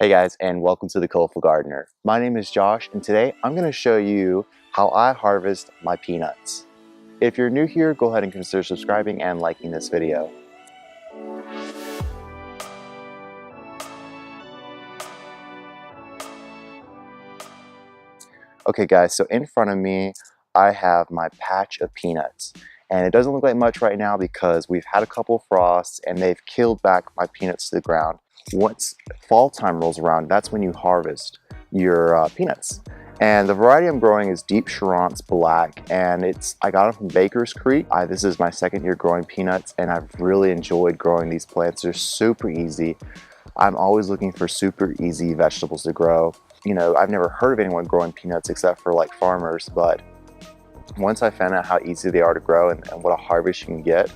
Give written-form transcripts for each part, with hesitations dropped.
Hey guys, and welcome to the Colorful Gardener. My name is Josh, and today I'm going to show you how I harvest my peanuts. If you're new here, go ahead and consider subscribing and liking this video. Okay guys, so in front of me, I have my patch of peanuts. And it doesn't look like much right now because we've had a couple of frosts and they've killed back my peanuts to the ground. Once fall time rolls around, that's when you harvest your peanuts. And the variety I'm growing is deep Schronces black, and I got them from Baker's Creek. This is my second year growing peanuts, and I've really enjoyed growing these plants. They're super easy. I'm always looking for super easy vegetables to grow. You know, I've never heard of anyone growing peanuts except for like farmers, but once I found out how easy they are to grow and what a harvest you can get,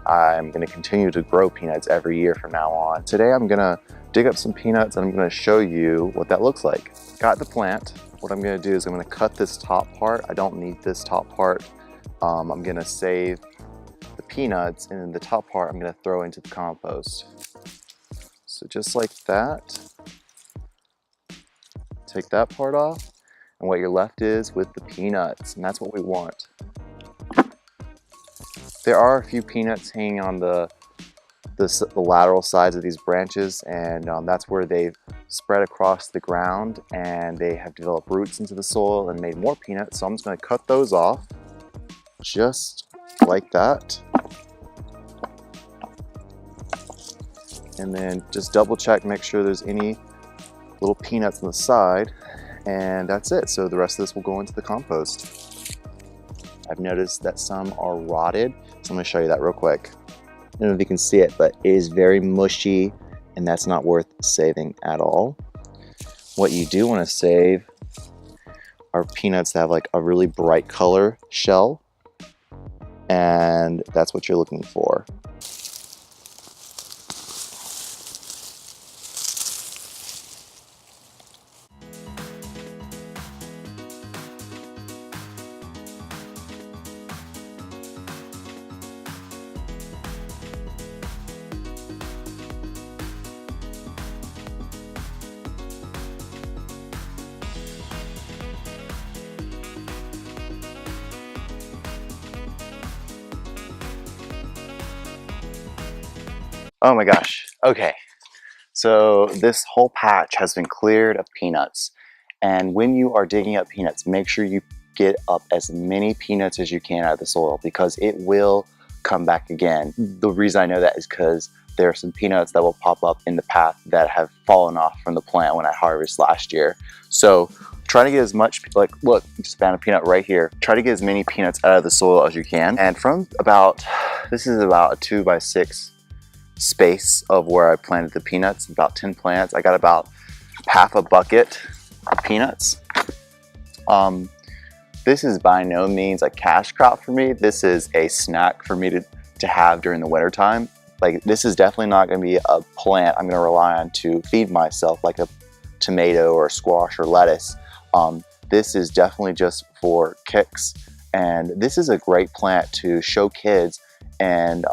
I'm going to continue to grow peanuts every year from now on. Today I'm going to dig up some peanuts and I'm going to show you what that looks like. Got the plant. What I'm going to do is I'm going to cut this top part. I don't need this top part. I'm going to save the peanuts, and then the top part I'm going to throw into the compost. So just like that. Take that part off, and what you're left is with the peanuts, and that's what we want. There are a few peanuts hanging on the lateral sides of these branches, and that's where they've spread across the ground and they have developed roots into the soil and made more peanuts. So I'm just going to cut those off just like that, and then just double check, make sure there's any little peanuts on the side, and that's it. So the rest of this will go into the compost. I've noticed that some are rotted, so I'm going to show you that real quick. I don't know if you can see it, but it is very mushy, and that's not worth saving at all. What you do want to save are peanuts that have like a really bright color shell, and that's what you're looking for. Oh my gosh, okay. So this whole patch has been cleared of peanuts. And when you are digging up peanuts, make sure you get up as many peanuts as you can out of the soil, because it will come back again. The reason I know that is because there are some peanuts that will pop up in the path that have fallen off from the plant when I harvested last year. So try to get as much, like look, just found a peanut right here. Try to get as many peanuts out of the soil as you can. And from this is about a 2x6 space of where I planted the peanuts, about 10 plants. I got about half a bucket of peanuts. This is by no means a cash crop for me. This is a snack for me to have during the winter time. Like, this is definitely not going to be a plant I'm going to rely on to feed myself like a tomato or squash or lettuce. This is definitely just for kicks, and this is a great plant to show kids and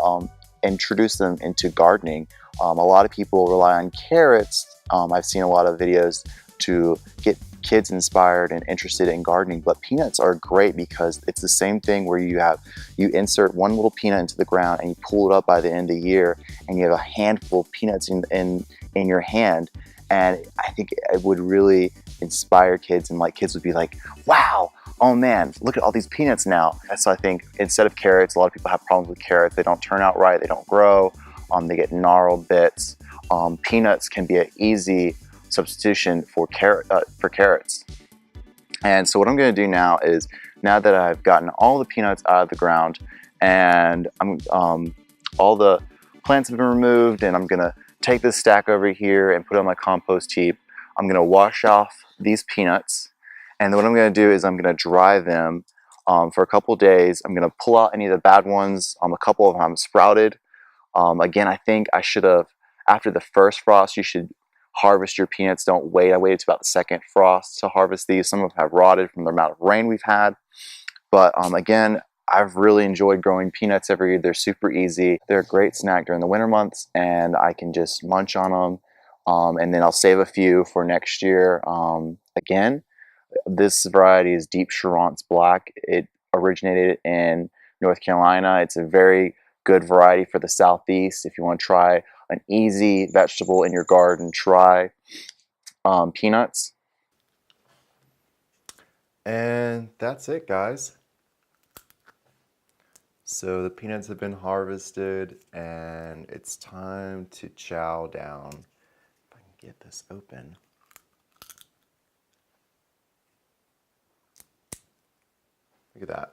introduce them into gardening. A lot of people rely on carrots. I've seen a lot of videos to get kids inspired and interested in gardening, but peanuts are great because it's the same thing where you insert one little peanut into the ground and you pull it up by the end of the year, and you have a handful of peanuts in your hand. And I think it would really inspire kids, and like kids would be like, wow, oh man, look at all these peanuts now. So I think instead of carrots, a lot of people have problems with carrots. They don't turn out right, they don't grow, they get gnarled bits. Peanuts can be an easy substitution for carrots. And so what I'm going to do now is, now that I've gotten all the peanuts out of the ground and all the plants have been removed, and I'm going to take this stack over here and put it on my compost heap. I'm going to wash off these peanuts, and then what I'm going to do is I'm going to dry them for a couple days. I'm going to pull out any of the bad ones. A couple of them sprouted. Again, I think I should have, after the first frost, you should harvest your peanuts. Don't wait. I waited to about the second frost to harvest these. Some of them have rotted from the amount of rain we've had. But again, I've really enjoyed growing peanuts every year. They're super easy. They're a great snack during the winter months, and I can just munch on them And then I'll save a few for next year. Again, this variety is deep Schronces black. It originated in North Carolina. It's a very good variety for the Southeast. If you want to try an easy vegetable in your garden, try peanuts. And that's it, guys. So the peanuts have been harvested and it's time to chow down. If I can get this open. Look at that.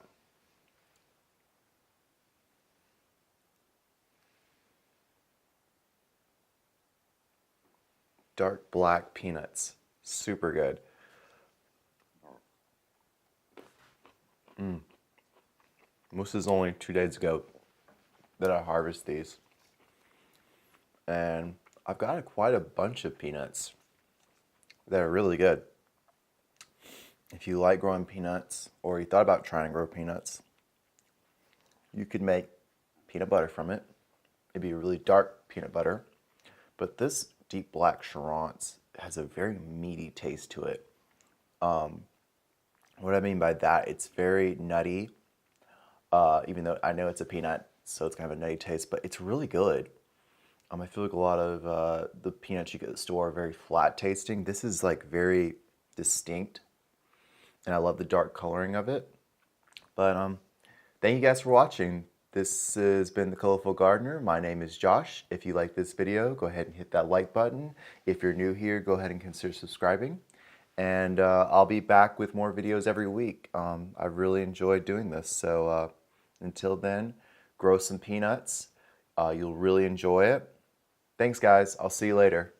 Dark black peanuts. Super good. This is only 2 days ago that I harvest these. And I've got quite a bunch of peanuts that are really good. If you like growing peanuts or you thought about trying to grow peanuts, you could make peanut butter from it. It'd be a really dark peanut butter. But this deep black Schronces has a very meaty taste to it. What I mean by that, it's very nutty, even though I know it's a peanut, so it's kind of a nutty taste, but it's really good. I feel like a lot of the peanuts you get at the store are very flat tasting. This is like very distinct, and I love the dark coloring of it. But thank you guys for watching. This has been The Colorful Gardener. My name is Josh. If you like this video, go ahead and hit that like button. If you're new here, go ahead and consider subscribing. And I'll be back with more videos every week. I really enjoyed doing this. So until then, grow some peanuts. You'll really enjoy it. Thanks, guys. I'll see you later.